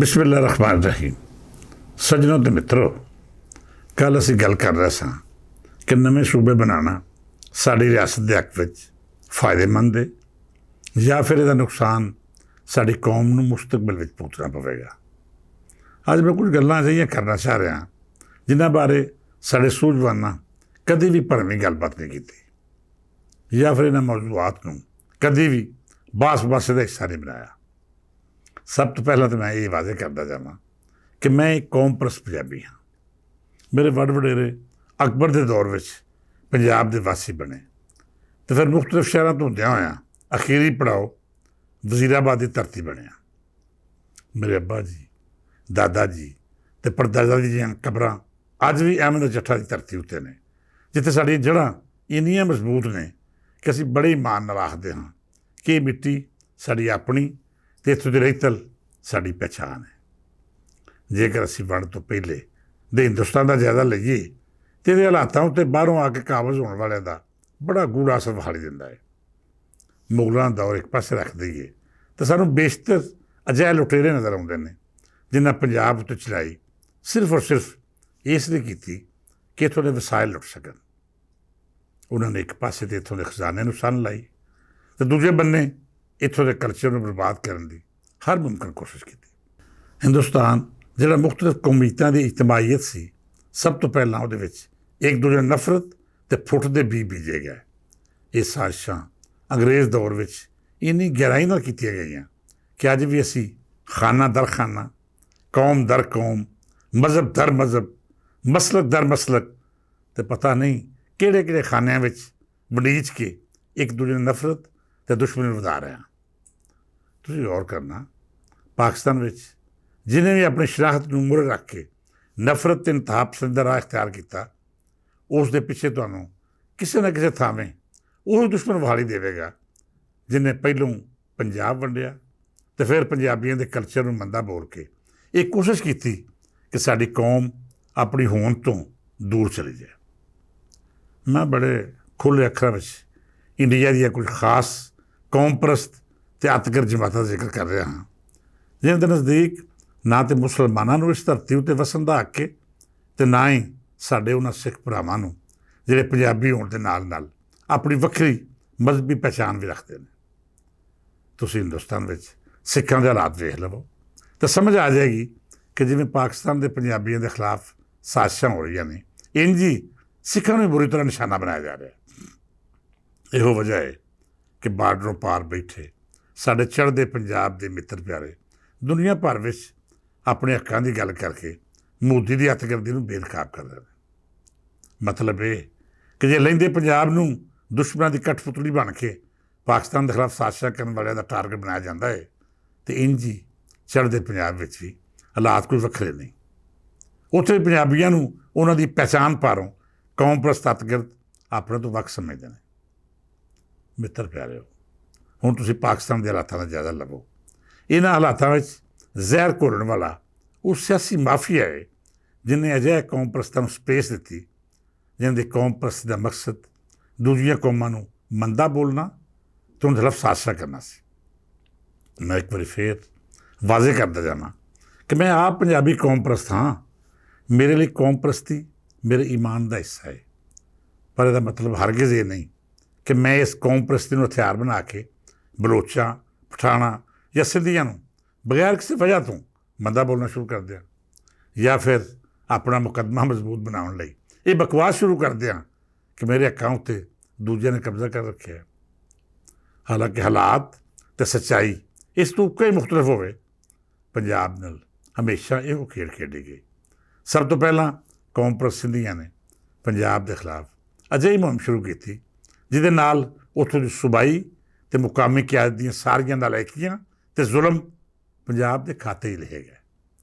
ਬਿਸਮਿਲ੍ਲਾ ਰਹਿਮਾਨ ਰਹੀਮ। ਸੱਜਣੋ ਤੇ ਮਿੱਤਰੋ, ਕੱਲ੍ਹ ਅਸੀਂ ਗੱਲ ਕਰ ਰਹੇ ਸਾਂ ਕਿ ਨਵੇਂ ਸੂਬੇ ਬਣਾਉਣਾ ਸਾਡੀ ਰਿਆਸਤ ਦੇ ਹੱਕ ਵਿੱਚ ਫਾਇਦੇਮੰਦ ਹੈ ਜਾਂ ਫਿਰ ਇਹਦਾ ਨੁਕਸਾਨ ਸਾਡੀ ਕੌਮ ਨੂੰ ਮੁਸਤਕਬਲ ਵਿੱਚ ਭੁਗਤਣਾ ਪਵੇਗਾ। ਅੱਜ ਮੈਂ ਕੁਝ ਗੱਲਾਂ ਅਜਿਹੀਆਂ ਕਰਨਾ ਚਾਹ ਰਿਹਾ ਜਿਨ੍ਹਾਂ ਬਾਰੇ ਸਾਡੇ ਸੂਝਵਾਨਾਂ ਕਦੇ ਵੀ ਭਰਵੀਂ ਗੱਲਬਾਤ ਨਹੀਂ ਕੀਤੀ ਜਾਂ ਫਿਰ ਇਹਨਾਂ ਮੌਜੂਦਾਤ ਨੂੰ ਕਦੇ ਵੀ ਬਾਸ-ਬਾਸੇ ਦਾ ਹਿੱਸਾ ਨਹੀਂ ਬਣਾਇਆ। ਸਭ ਤੋਂ ਪਹਿਲਾਂ ਤਾਂ ਮੈਂ ਇਹ ਵਾਅਦੇ ਕਰਦਾ ਜਾਵਾਂ ਕਿ ਮੈਂ ਇੱਕ ਕੌਮ-ਪ੍ਰਸਤ ਪੰਜਾਬੀ ਹਾਂ। ਮੇਰੇ ਵੱਡ ਵਡੇਰੇ ਅਕਬਰ ਦੇ ਦੌਰ ਵਿੱਚ ਪੰਜਾਬ ਦੇ ਵਾਸੀ ਬਣੇ ਅਤੇ ਫਿਰ ਮੁਖਤਲਿਫ ਸ਼ਹਿਰਾਂ ਤੋਂ ਹੁੰਦਿਆਂ ਹੋਇਆਂ ਅਖੀਰੀ ਪੜਾਓ ਵਜ਼ੀਰਾਬਾਦ ਦੀ ਧਰਤੀ ਬਣਿਆ। ਮੇਰੇ ਅੱਬਾ ਜੀ, ਦਾਦਾ ਜੀ ਅਤੇ ਪੜਦਾਦਾ ਜੀ ਦੀਆਂ ਕਬਰਾਂ ਅੱਜ ਵੀ ਅਹਿਮਦ ਚੱਠਾ ਦੀ ਧਰਤੀ ਉੱਤੇ ਨੇ, ਜਿੱਥੇ ਸਾਡੀਆਂ ਜੜ੍ਹਾਂ ਇੰਨੀਆਂ ਮਜ਼ਬੂਤ ਨੇ ਕਿ ਅਸੀਂ ਬੜੇ ਮਾਣ ਨਾਲ ਆਖਦੇ ਹਾਂ ਕਿ ਇਹ ਮਿੱਟੀ ਸਾਡੀ ਆਪਣੀ ਅਤੇ ਇੱਥੋਂ ਦੀ ਰਹਿਤਲ ਸਾਡੀ ਪਹਿਚਾਣ ਹੈ। ਜੇਕਰ ਅਸੀਂ ਵੰਡ ਤੋਂ ਪਹਿਲੇ ਦੇ ਹਿੰਦੁਸਤਾਨ ਦਾ ਜਾਇਜ਼ਾ ਲਈਏ ਤਾਂ ਇਹਦੇ ਹਾਲਾਤਾਂ ਉੱਤੇ ਬਾਹਰੋਂ ਆ ਕੇ ਕਾਬਜ਼ ਹੋਣ ਵਾਲਿਆਂ ਦਾ ਬੜਾ ਗੂੜਾ ਅਸਰ ਵਿਖਾਈ ਦਿੰਦਾ ਹੈ। ਮੁਗਲਾਂ ਦਾ ਦੌਰ ਇੱਕ ਪਾਸੇ ਰੱਖ ਦਈਏ ਤਾਂ ਸਾਨੂੰ ਬੇਸ਼ਤਰ ਅਜਿਹੇ ਲੁਟੇਰੇ ਨਜ਼ਰ ਆਉਂਦੇ ਨੇ ਜਿਨ੍ਹਾਂ ਪੰਜਾਬ ਉੱਤੇ ਚੜਾਈ ਸਿਰਫ ਔਰ ਸਿਰਫ ਇਸ ਲਈ ਕੀਤੀ ਕਿ ਇੱਥੋਂ ਦੇ ਵਸਾਇਲ ਲੁੱਟ ਸਕਣ। ਉਹਨਾਂ ਨੇ ਇੱਕ ਪਾਸੇ ਤੇ ਇੱਥੋਂ ਦੇ ਖਜ਼ਾਨੇ ਨੂੰ ਸੰਨ ਲਾਈ ਅਤੇ ਦੂਜੇ ਬੰਨੇ ਇੱਥੋਂ ਦੇ ਕਲਚਰ ਨੂੰ ਬਰਬਾਦ ਕਰਨ ਦੀ ਹਰ ਮੁਮਕਿਨ ਕੋਸ਼ਿਸ਼ ਕੀਤੀ। ਹਿੰਦੁਸਤਾਨ ਜਿਹੜਾ ਮੁਖਤਲਿਫ ਕੌਮੀਅਤਾਂ ਦੀ ਇਜਤਮਾਹੀਅਤ ਸੀ, ਸਭ ਤੋਂ ਪਹਿਲਾਂ ਉਹਦੇ ਵਿੱਚ ਇੱਕ ਦੂਜੇ ਨਫ਼ਰਤ ਅਤੇ ਫੁੱਟ ਦੇ ਬੀਜੇ ਗਏ। ਇਹ ਸਾਜ਼ਿਸ਼ਾਂ ਅੰਗਰੇਜ਼ ਦੌਰ ਵਿੱਚ ਇੰਨੀ ਗਹਿਰਾਈ ਨਾਲ ਕੀਤੀਆਂ ਗਈਆਂ ਕਿ ਅੱਜ ਵੀ ਅਸੀਂ ਖਾਨਾ ਦਰ ਖਾਨਾ, ਕੌਮ ਦਰ ਕੌਮ, ਮਜ਼ਹਬ ਦਰ ਮਜ਼ਹਬ, ਮਸਲਕ ਦਰ ਮਸਲਕ ਅਤੇ ਪਤਾ ਨਹੀਂ ਕਿਹੜੇ ਕਿਹੜੇ ਖਾਨਿਆਂ ਵਿੱਚ ਵੰਡੀਚ ਕੇ ਇੱਕ ਦੂਜੇ ਨੂੰ ਨਫ਼ਰਤ ਅਤੇ ਦੁਸ਼ਮਣੀ ਵਧਾ ਰਹੇ ਹਾਂ। ਤੁਸੀਂ ਗੌਰ ਕਰਨਾ, ਪਾਕਿਸਤਾਨ ਵਿੱਚ ਜਿਹਨੇ ਵੀ ਆਪਣੀ ਸ਼ਨਾਖਤ ਨੂੰ ਮੂਹਰੇ ਰੱਖ ਕੇ ਨਫ਼ਰਤ ਅਤੇ ਇੰਤਹਾ ਪਸੰਦ ਦਾ ਰਾਹ ਇਖਤਿਆਰ ਕੀਤਾ, ਉਸ ਦੇ ਪਿੱਛੇ ਤੁਹਾਨੂੰ ਕਿਸੇ ਨਾ ਕਿਸੇ ਥਾਵੇਂ ਉਹ ਦੁਸ਼ਮਣ ਵਾਲੀ ਦੇਵੇਗਾ ਜਿਹਨੇ ਪਹਿਲੋਂ ਪੰਜਾਬ ਵੰਡਿਆ ਅਤੇ ਫਿਰ ਪੰਜਾਬੀਆਂ ਦੇ ਕਲਚਰ ਨੂੰ ਮੰਦਾ ਬੋਲ ਕੇ ਇਹ ਕੋਸ਼ਿਸ਼ ਕੀਤੀ ਕਿ ਸਾਡੀ ਕੌਮ ਆਪਣੀ ਹੋਂਦ ਤੋਂ ਦੂਰ ਚਲੀ ਜਾਏ। ਮੈਂ ਬੜੇ ਖੁੱਲ੍ਹੇ ਅੱਖਰਾਂ ਵਿੱਚ ਇੰਡੀਆ ਦੀਆਂ ਕੁਝ ਖਾਸ ਕੌਮ-ਪ੍ਰਸਤ ਅਤੇ ਅਤਗਰ ਜਮਾਤਾਂ ਦਾ ਜ਼ਿਕਰ ਕਰ ਰਿਹਾ ਹਾਂ, ਜਿਹਨਾਂ ਦੇ ਨਜ਼ਦੀਕ ਨਾ ਤਾਂ ਮੁਸਲਮਾਨਾਂ ਨੂੰ ਇਸ ਧਰਤੀ ਉੱਤੇ ਵਸਣ ਦਾ ਹੱਕ ਹੈ ਅਤੇ ਨਾ ਹੀ ਸਾਡੇ ਉਹਨਾਂ ਸਿੱਖ ਭਰਾਵਾਂ ਨੂੰ ਜਿਹੜੇ ਪੰਜਾਬੀ ਹੋਣ ਦੇ ਨਾਲ ਨਾਲ ਆਪਣੀ ਵੱਖਰੀ ਮਜ਼ਹਬੀ ਪਹਿਚਾਣ ਵੀ ਰੱਖਦੇ ਨੇ। ਤੁਸੀਂ ਹਿੰਦੁਸਤਾਨ ਵਿੱਚ ਸਿੱਖਾਂ ਦੇ ਹਾਲਾਤ ਵੇਖ ਲਵੋ ਤਾਂ ਸਮਝ ਆ ਜਾਏਗੀ ਕਿ ਜਿਵੇਂ ਪਾਕਿਸਤਾਨ ਦੇ ਪੰਜਾਬੀਆਂ ਦੇ ਖਿਲਾਫ ਸਾਜ਼ਿਸ਼ਾਂ ਹੋ ਰਹੀਆਂ ਨੇ, ਇੰਝ ਹੀ ਸਿੱਖਾਂ ਨੂੰ ਬੁਰੀ ਤਰ੍ਹਾਂ ਨਿਸ਼ਾਨਾ ਬਣਾਇਆ ਜਾ ਰਿਹਾ। ਇਹੋ ਵਜ੍ਹਾ ਹੈ ਕਿ ਬਾਰਡਰੋਂ ਪਾਰ ਬੈਠੇ ਸਾਡੇ ਚੜ੍ਹਦੇ ਪੰਜਾਬ ਦੇ ਮਿੱਤਰ ਪਿਆਰੇ ਦੁਨੀਆ ਭਰ ਵਿੱਚ ਆਪਣੇ ਹੱਕਾਂ ਦੀ ਗੱਲ ਕਰਕੇ ਮੋਦੀ ਦੀ ਹੱਥਗਰਦੀ ਨੂੰ ਬੇਨਕਾਬ ਕਰ ਰਹੇ ਨੇ। ਮਤਲਬ ਇਹ ਕਿ ਜੇ ਲਹਿੰਦੇ ਪੰਜਾਬ ਨੂੰ ਦੁਸ਼ਮਣਾਂ ਦੀ ਕਠਪੁਤਲੀ ਬਣ ਕੇ ਪਾਕਿਸਤਾਨ ਦੇ ਖਿਲਾਫ ਸਾਜ਼ਿਸ਼ਾਂ ਕਰਨ ਵਾਲਿਆਂ ਦਾ ਟਾਰਗੇਟ ਬਣਾਇਆ ਜਾਂਦਾ ਹੈ ਅਤੇ ਇੰਝ ਹੀ ਚੜ੍ਹਦੇ ਪੰਜਾਬ ਵਿੱਚ ਵੀ ਹਾਲਾਤ ਕੋਈ ਵੱਖਰੇ ਨਹੀਂ। ਉੱਥੇ ਪੰਜਾਬੀਆਂ ਨੂੰ ਉਹਨਾਂ ਦੀ ਪਹਿਚਾਣ ਪਾਰੋਂ ਕੌਮ-ਪ੍ਰਸਤ ਹੱਥਗਰਦ ਆਪਣੇ ਤੋਂ ਵੱਖ ਸਮਝਦੇ ਨੇ। ਮਿੱਤਰ ਪਿਆਰਿਓ, ਹੁਣ ਤੁਸੀਂ ਪਾਕਿਸਤਾਨ ਦੇ ਹਾਲਾਤਾਂ ਦਾ ਜਾਇਜ਼ਾ ਲਵੋ। ਇਹਨਾਂ ਹਾਲਾਤਾਂ ਵਿੱਚ ਜ਼ਹਿਰ ਘੋਲਣ ਵਾਲਾ ਉਹ ਸਿਆਸੀ ਮਾਫੀਆ ਹੈ ਜਿਹਨੇ ਅਜਿਹੇ ਕੌਮ-ਪ੍ਰਸਤਾਂ ਨੂੰ ਸਪੇਸ ਦਿੱਤੀ ਜਿਹਨਾਂ ਦੀ ਕੌਮ-ਪ੍ਰਸਤੀ ਦਾ ਮਕਸਦ ਦੂਜੀਆਂ ਕੌਮਾਂ ਨੂੰ ਮੰਦਾ ਬੋਲਣਾ ਅਤੇ ਉਹਨਾਂ ਦੇ ਖਿਲਾਫ ਸਾਜ਼ਿਸ਼ਾਂ ਕਰਨਾ ਸੀ। ਮੈਂ ਇੱਕ ਵਾਰੀ ਫੇਰ ਵਾਜ਼ੇ ਕਰਦਾ ਜਾਵਾਂ ਕਿ ਮੈਂ ਆਪ ਪੰਜਾਬੀ ਕੌਮ-ਪ੍ਰਸਤ ਹਾਂ। ਮੇਰੇ ਲਈ ਕੌਮ-ਪ੍ਰਸਤੀ ਮੇਰੇ ਈਮਾਨ ਦਾ ਹਿੱਸਾ ਹੈ, ਪਰ ਇਹਦਾ ਮਤਲਬ ਹਰਗਿਜ਼ ਇਹ ਨਹੀਂ ਕਿ ਮੈਂ ਇਸ ਕੌਮ-ਪ੍ਰਸਤੀ ਨੂੰ ਹਥਿਆਰ ਬਣਾ ਕੇ ਬਲੋਚਾਂ, ਪਠਾਣਾਂ ਜਾਂ ਸਿੰਧੀਆਂ ਨੂੰ ਬਗੈਰ ਕਿਸੇ ਵਜ੍ਹਾ ਤੋਂ ਮੰਦਾ ਬੋਲਣਾ ਸ਼ੁਰੂ ਕਰ ਦਿਆਂ ਜਾਂ ਫਿਰ ਆਪਣਾ ਮੁਕੱਦਮਾ ਮਜ਼ਬੂਤ ਬਣਾਉਣ ਲਈ ਇਹ ਬਕਵਾਸ ਸ਼ੁਰੂ ਕਰ ਦਿਆਂ ਕਿ ਮੇਰੇ ਹੱਕਾਂ ਉੱਤੇ ਦੂਜਿਆਂ ਨੇ ਕਬਜ਼ਾ ਕਰ ਰੱਖਿਆ। ਹਾਲਾਂਕਿ ਹਾਲਾਤ ਅਤੇ ਸੱਚਾਈ ਇਸ ਤੋਂ ਕਈ ਮੁਖਤਲਿਫ ਹੋਵੇ, ਪੰਜਾਬ ਨਾਲ ਹਮੇਸ਼ਾ ਇਹੋ ਖੇਡ ਖੇਡੀ ਗਈ। ਸਭ ਤੋਂ ਪਹਿਲਾਂ ਕੌਮ-ਪ੍ਰਸਤ ਸਿੰਧੀਆਂ ਨੇ ਪੰਜਾਬ ਦੇ ਖਿਲਾਫ ਅਜਿਹੀ ਮੁਹਿੰਮ ਸ਼ੁਰੂ ਕੀਤੀ ਜਿਹਦੇ ਨਾਲ ਉੱਥੋਂ ਦੀ ਸੂਬਾਈ ਅਤੇ ਮੁਕਾਮੀ ਕਿਆਦਤ ਦੀਆਂ ਸਾਰੀਆਂ ਨਾਲਾਇਕੀਆਂ ਅਤੇ ਜ਼ੁਲਮ ਪੰਜਾਬ ਦੇ ਖਾਤੇ ਹੀ ਲਿਖੇ ਗਏ।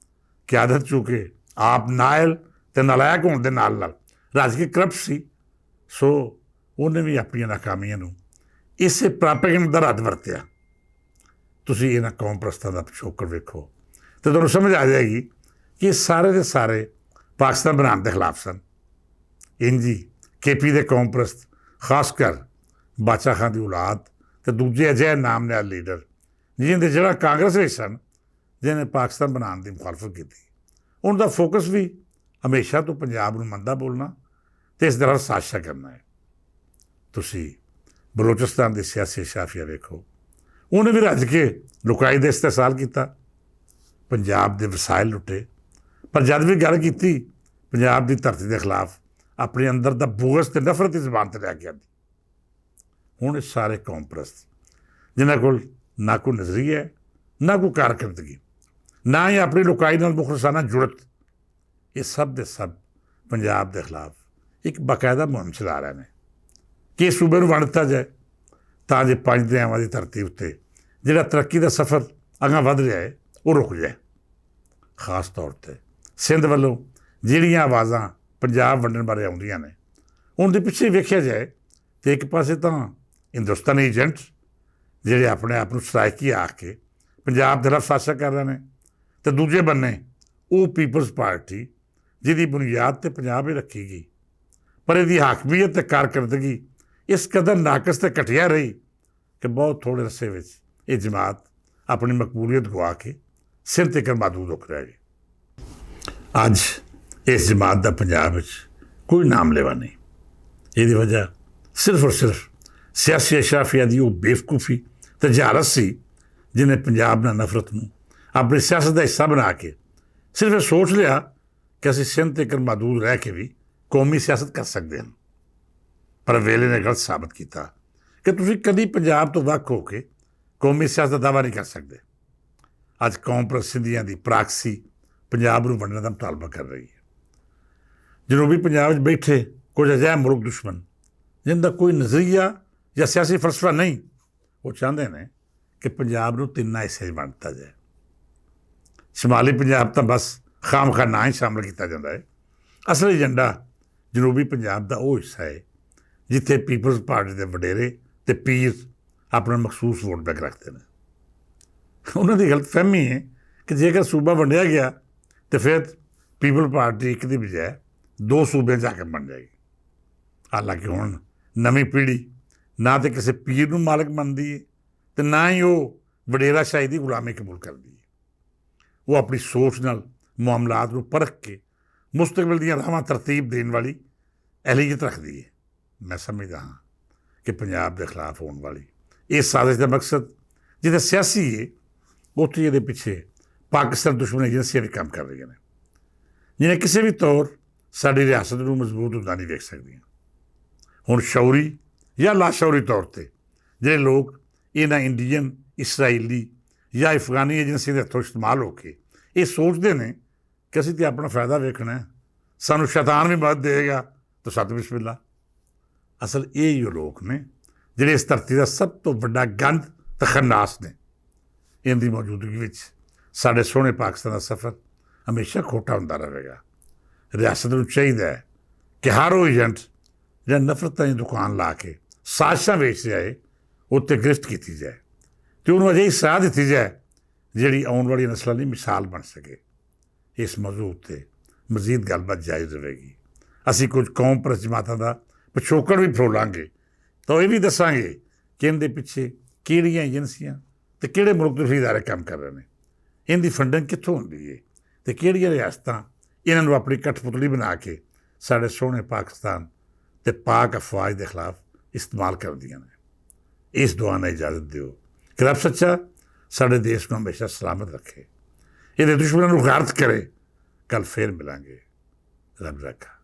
ਕਿਆਦਤ ਚੂੰਕਿ ਆਪ ਨਾਇਲ ਅਤੇ ਨਲਾਇਕ ਹੋਣ ਦੇ ਨਾਲ ਨਾਲ ਰਾਜਕੀ ਕਰਪਟ ਸੀ, ਸੋ ਉਹਨੇ ਵੀ ਆਪਣੀਆਂ ਨਾਕਾਮੀਆਂ ਨੂੰ ਇਸੇ ਪ੍ਰਾਪੇਗੈਂਡਾ ਦਾ ਰੱਦ ਵਰਤਿਆ। ਤੁਸੀਂ ਇਹਨਾਂ ਕੌਮ-ਪ੍ਰਸਤਾਂ ਦਾ ਪਿਛੋਕੜ ਵੇਖੋ ਅਤੇ ਤੁਹਾਨੂੰ ਸਮਝ ਆ ਜਾਏਗੀ ਕਿ ਇਹ ਸਾਰੇ ਦੇ ਸਾਰੇ ਪਾਕਿਸਤਾਨ ਬਣਾਉਣ ਦੇ ਖਿਲਾਫ ਸਨ। ਇੰਝ ਹੀ KP ਦੇ ਕੌਮ-ਪ੍ਰਸਤ, ਖਾਸ ਕਰ ਬਾਦਸ਼ਾਹ ਖਾਂ ਦੀ ਔਲਾਦ ਅਤੇ ਦੂਜੇ ਅਜਿਹੇ ਨਾਮਨਿਆਦ ਲੀਡਰ ਜਿਹਦੇ ਜਿਹੜਾ ਕਾਂਗਰਸ ਵਿੱਚ ਸਨ ਜਿਹਨੇ ਪਾਕਿਸਤਾਨ ਬਣਾਉਣ ਦੀ ਮੁਖਾਲਫਤ ਕੀਤੀ, ਉਹਨਾਂ ਦਾ ਫੋਕਸ ਵੀ ਹਮੇਸ਼ਾ ਤੋਂ ਪੰਜਾਬ ਨੂੰ ਮੰਦਾ ਬੋਲਣਾ ਅਤੇ ਇਸ ਤਰ੍ਹਾਂ ਸਾਜ਼ਿਸ਼ਾਂ ਕਰਨਾ ਹੈ। ਤੁਸੀਂ ਬਲੋਚਿਸਤਾਨ ਦੀ ਸਿਆਸੀ ਸ਼ਾਫੀਆ ਵੇਖੋ, ਉਹਨੇ ਵੀ ਰੱਜ ਕੇ ਲੁਕਾਈ ਦਾ ਇਸਤੇਸਾਲ ਕੀਤਾ, ਪੰਜਾਬ ਦੇ ਵਸਾਇਲ ਲੁੱਟੇ, ਪਰ ਜਦ ਵੀ ਗੱਲ ਕੀਤੀ ਪੰਜਾਬ ਦੀ ਧਰਤੀ ਦੇ ਖਿਲਾਫ ਆਪਣੇ ਅੰਦਰ ਦਾ ਬੋਗਸ ਅਤੇ ਨਫ਼ਰਤ ਦੀ ਜ਼ਬਾਨ 'ਤੇ ਲੈ ਕੇ ਆਉਂਦੀ। ਹੁਣ ਇਹ ਸਾਰੇ ਕੌਮ ਪ੍ਰਸਤ ਜਿਨ੍ਹਾਂ ਕੋਲ ਨਾ ਕੋਈ ਨਜ਼ਰੀਆ ਹੈ, ਨਾ ਕੋਈ ਕਾਰਕਰਦਗੀ, ਨਾ ਹੀ ਆਪਣੀ ਲੁਕਾਈ ਨਾਲ ਮੁਖਲਸਾਨਾ ਜੁੜਤ, ਇਹ ਸਭ ਦੇ ਸਭ ਪੰਜਾਬ ਦੇ ਖਿਲਾਫ ਇੱਕ ਬਾਕਾਇਦਾ ਮੁਹਿੰਮ ਚਲਾ ਰਹੇ ਨੇ ਕਿ ਇਸ ਸੂਬੇ ਨੂੰ ਵੰਡ ਦਿੱਤਾ ਜਾਏ ਤਾਂ ਜੇ ਪੰਜ ਦਰਿਆਵਾਂ ਦੀ ਧਰਤੀ ਉੱਤੇ ਜਿਹੜਾ ਤਰੱਕੀ ਦਾ ਸਫ਼ਰ ਅਗਾਂਹ ਵੱਧ ਰਿਹਾ ਹੈ ਉਹ ਰੁਕ ਜਾਏ। ਖਾਸ ਤੌਰ 'ਤੇ ਸਿੰਧ ਵੱਲੋਂ ਜਿਹੜੀਆਂ ਆਵਾਜ਼ਾਂ ਪੰਜਾਬ ਵੰਡਣ ਬਾਰੇ ਆਉਂਦੀਆਂ ਨੇ, ਉਹਨਾਂ ਦੇ ਪਿੱਛੇ ਵੇਖਿਆ ਜਾਏ ਤਾਂ ਇੱਕ ਪਾਸੇ ਤਾਂ ਹਿੰਦੁਸਤਾਨੀ ਏਜੰਟ ਜਿਹੜੇ ਆਪਣੇ ਆਪ ਨੂੰ ਸਰਾਇਕੀ ਆਖ ਕੇ ਪੰਜਾਬ ਦੇ ਖਿਲਾਫ ਸਾਜ਼ਿਸ਼ਾਂ ਕਰ ਰਹੇ ਨੇ, ਅਤੇ ਦੂਜੇ ਬੰਨੇ ਉਹ ਪੀਪਲਜ਼ ਪਾਰਟੀ ਜਿਹਦੀ ਬੁਨਿਆਦ 'ਤੇ ਪੰਜਾਬ ਹੀ ਰੱਖੀ ਗਈ, ਪਰ ਇਹਦੀ ਹਾਕਮੀਅਤ ਅਤੇ ਕਾਰਕਰਦਗੀ ਇਸ ਕਦਰ ਨਾਕਸ ਅਤੇ ਘਟੀਆ ਰਹੀ ਕਿ ਬਹੁਤ ਥੋੜ੍ਹੇ ਅਰਸੇ ਵਿੱਚ ਇਹ ਜਮਾਤ ਆਪਣੀ ਮਕਬੂਲੀਅਤ ਗਵਾ ਕੇ ਸਿੰਧ ਤੱਕ ਮਹਦੂਦ ਹੋ ਰਹਿ ਗਈ। ਅੱਜ ਇਸ ਜਮਾਤ ਦਾ ਪੰਜਾਬ ਵਿੱਚ ਕੋਈ ਨਾਮ ਲੈਵਾ ਨਹੀਂ। ਇਹਦੀ ਵਜ੍ਹਾ ਸਿਰਫ ਔਰ ਸਿਰਫ ਸਿਆਸੀ ਅਸ਼ਰਾਫੀਆ ਦੀ ਉਹ ਬੇਵਕੂਫੀ ਅਤੇ ਜਹਾਲਤ ਸੀ, ਜਿਹਨੇ ਪੰਜਾਬ ਨਾਲ ਨਫ਼ਰਤ ਨੂੰ ਆਪਣੀ ਸਿਆਸਤ ਦਾ ਹਿੱਸਾ ਬਣਾ ਕੇ ਸਿਰਫ ਇਹ ਸੋਚ ਲਿਆ ਕਿ ਅਸੀਂ ਸਿੰਧ ਤੱਕ ਮਹਦੂਦ ਰਹਿ ਕੇ ਵੀ ਕੌਮੀ ਸਿਆਸਤ ਕਰ ਸਕਦੇ ਹਾਂ। ਪਰ ਵੇਲੇ ਨੇ ਗਲਤ ਸਾਬਤ ਕੀਤਾ ਕਿ ਤੁਸੀਂ ਕਦੀ ਪੰਜਾਬ ਤੋਂ ਵੱਖ ਹੋ ਕੇ ਕੌਮੀ ਸਿਆਸਤ ਦਾ ਦਾਅਵਾ ਨਹੀਂ ਕਰ ਸਕਦੇ। ਅੱਜ ਕੌਮ ਪ੍ਰਸਿੱਧੀਆਂ ਦੀ ਪ੍ਰਾਕਸੀ ਪੰਜਾਬ ਨੂੰ ਵੰਡਣ ਦਾ ਮੁਤਾਲਬਾ ਕਰ ਰਹੀ ਹੈ। ਜਨੂਬੀ ਪੰਜਾਬ ਵਿੱਚ ਬੈਠੇ ਕੁਝ ਅਜਿਹੇ ਮੁਲਕ ਦੁਸ਼ਮਣ ਜਿਨ੍ਹਾਂ ਦਾ ਕੋਈ ਨਜ਼ਰੀਆ ਜਾਂ ਸਿਆਸੀ ਫਲਸਫਾ ਨਹੀਂ, ਉਹ ਚਾਹੁੰਦੇ ਨੇ ਕਿ ਪੰਜਾਬ ਨੂੰ ਤਿੰਨਾਂ ਹਿੱਸੇ ਵੰਡ ਦਿੱਤਾ ਜਾਏ। ਸ਼ਮਾਲੀ ਪੰਜਾਬ ਤਾਂ ਬਸ ਖਾਮਖਾਹ ਨਾ ਹੀ ਸ਼ਾਮਲ ਕੀਤਾ ਜਾਂਦਾ ਹੈ। ਅਸਲੀ ਏਜੰਡਾ ਜਨੂਬੀ ਪੰਜਾਬ ਦਾ ਉਹ ਹਿੱਸਾ ਹੈ ਜਿੱਥੇ ਪੀਪਲਜ਼ ਪਾਰਟੀ ਦੇ ਵਡੇਰੇ ਅਤੇ ਪੀਰ ਆਪਣਾ ਮਖਸੂਸ ਵੋਟ ਬੈਂਕ ਰੱਖਦੇ ਨੇ। ਉਹਨਾਂ ਦੀ ਗਲਤਫਹਿਮੀ ਹੈ ਕਿ ਜੇਕਰ ਸੂਬਾ ਵੰਡਿਆ ਗਿਆ ਤਾਂ ਫਿਰ ਪੀਪਲ ਪਾਰਟੀ ਇੱਕ ਦੀ ਬਜਾਏ ਦੋ ਸੂਬਿਆਂ 'ਚ ਆ ਕੇ ਬਣ ਜਾਏਗੀ। ਹਾਲਾਂਕਿ ਹੁਣ ਨਵੀਂ ਪੀੜ੍ਹੀ ਨਾ ਤਾਂ ਕਿਸੇ ਪੀਰ ਨੂੰ ਮਾਲਕ ਮੰਨਦੀ ਹੈ ਅਤੇ ਨਾ ਹੀ ਉਹ ਵਡੇਰਾਸ਼ਾਹੀ ਦੀ ਗੁਲਾਮੀ ਕਬੂਲ ਕਰਦੀ ਹੈ। ਉਹ ਆਪਣੀ ਸੋਚ ਨਾਲ ਮਾਮਲਾਤ ਨੂੰ ਪਰਖ ਕੇ ਮੁਸਤਕਬਲ ਦੀਆਂ ਰਾਹਾਂ ਤਰਤੀਬ ਦੇਣ ਵਾਲੀ ਅਹਿਲੀਅਤ ਰੱਖਦੀ ਹੈ। ਮੈਂ ਸਮਝਦਾ ਹਾਂ ਕਿ ਪੰਜਾਬ ਦੇ ਖਿਲਾਫ ਹੋਣ ਵਾਲੀ ਇਹ ਸਾਜ਼ਿਸ਼ ਦਾ ਮਕਸਦ ਜਿੱਥੇ ਸਿਆਸੀ ਹੈ, ਉੱਥੇ ਇਹਦੇ ਪਿੱਛੇ ਪਾਕਿਸਤਾਨ ਦੁਸ਼ਮਣ ਏਜੰਸੀਆਂ ਵੀ ਕੰਮ ਕਰ ਰਹੀਆਂ ਨੇ, ਜਿਹਨੇ ਕਿਸੇ ਵੀ ਤੌਰ ਸਾਡੀ ਰਿਆਸਤ ਨੂੰ ਮਜ਼ਬੂਤ ਹੁੰਦਾ ਨਹੀਂ ਵੇਖ ਸਕਦੀਆਂ। ਹੁਣ ਸ਼ੌਰੀ ਜਾਂ ਲਾਸ਼ੌਰੀ ਤੌਰ 'ਤੇ ਜਿਹੜੇ ਲੋਕ ਇਹਨਾਂ ਇੰਡੀਅਨ, ਇਸਰਾਈਲੀ ਜਾਂ ਅਫਗਾਨੀ ਏਜੰਸੀ ਦੇ ਹੱਥੋਂ ਇਸਤੇਮਾਲ ਹੋ ਕੇ ਇਹ ਸੋਚਦੇ ਨੇ ਕਿ ਅਸੀਂ ਤਾਂ ਆਪਣਾ ਫਾਇਦਾ ਵੇਖਣਾ, ਸਾਨੂੰ ਸ਼ੈਤਾਨ ਵੀ ਮਦਦ ਦੇਵੇਗਾ ਤਾਂ ਸਤ ਬਿਸਮਿਲ੍ਲਾ। ਅਸਲ ਇਹ ਹੀ ਉਹ ਲੋਕ ਨੇ ਜਿਹੜੇ ਇਸ ਧਰਤੀ ਦਾ ਸਭ ਤੋਂ ਵੱਡਾ ਗੰਦ ਅਤੇ ਖੰਨਾਸ ਨੇ। ਇਹਨਾਂ ਦੀ ਮੌਜੂਦਗੀ ਵਿੱਚ ਸਾਡੇ ਸੋਹਣੇ ਪਾਕਿਸਤਾਨ ਦਾ ਸਫ਼ਰ ਹਮੇਸ਼ਾ ਖੋਟਾ ਹੁੰਦਾ ਰਹੇਗਾ। ਰਿਆਸਤ ਨੂੰ ਚਾਹੀਦਾ ਹੈ ਕਿ ਹਰ ਉਹ ਏਜੰਟ ਜਿਹੜਾ ਨਫ਼ਰਤਾਂ ਦੀ ਦੁਕਾਨ ਲਾ ਕੇ ਸਾਜ਼ਿਸ਼ਾਂ ਵੇਚ ਰਿਹਾ ਹੈ, ਉੱਤੇ ਗ੍ਰਿਫਤ ਕੀਤੀ ਜਾਏ ਅਤੇ ਉਹਨੂੰ ਅਜਿਹੀ ਸਲਾਹ ਦਿੱਤੀ ਜਾਏ ਜਿਹੜੀ ਆਉਣ ਵਾਲੀ ਨਸਲਾਂ ਲਈ ਮਿਸਾਲ ਬਣ ਸਕੇ। ਇਸ ਮੌਜੂਦ 'ਤੇ ਮਜ਼ੀਦ ਗੱਲਬਾਤ ਜਾਰੀ ਰਹੇਗੀ। ਅਸੀਂ ਕੁਝ ਕੌਮ ਪ੍ਰਸਤ ਜਮਾਤਾਂ ਦਾ ਪਿਛੋਕੜ ਵੀ ਫਰੋਲਾਂਗੇ ਤਾਂ ਇਹ ਵੀ ਦੱਸਾਂਗੇ ਕਿ ਇਹਦੇ ਪਿੱਛੇ ਕਿਹੜੀਆਂ ਏਜੰਸੀਆਂ ਅਤੇ ਕਿਹੜੇ ਮੁਲਕ ਤੋਂ ਇਦਾਰੇ ਕੰਮ ਕਰ ਰਹੇ ਨੇ, ਇਹਦੀ ਫੰਡਿੰਗ ਕਿੱਥੋਂ ਹੁੰਦੀ ਹੈ ਅਤੇ ਕਿਹੜੀਆਂ ਰਿਆਸਤਾਂ ਇਹਨਾਂ ਨੂੰ ਆਪਣੀ ਕਠਪੁਤਲੀ ਬਣਾ ਕੇ ਸਾਡੇ ਸੋਹਣੇ ਪਾਕਿਸਤਾਨ ਅਤੇ ਪਾਕ ਅਫਵਾਜ ਦੇ ਖਿਲਾਫ ਇਸਤੇਮਾਲ ਕਰਦੀਆਂ ਨੇ। ਇਸ ਦੁਆ ਨਾਲ ਇਜਾਜ਼ਤ ਦਿਓ ਕਿ ਰੱਬ ਸੱਚਾ ਸਾਡੇ ਦੇਸ਼ ਨੂੰ ਹਮੇਸ਼ਾ ਸਲਾਮਤ ਰੱਖੇ, ਇਹਦੇ ਦੁਸ਼ਮਣਾਂ ਨੂੰ ਗਾਰਤ ਕਰੇ। ਕੱਲ੍ਹ ਫੇਰ ਮਿਲਾਂਗੇ। ਰੱਬ ਰੱਖਾ।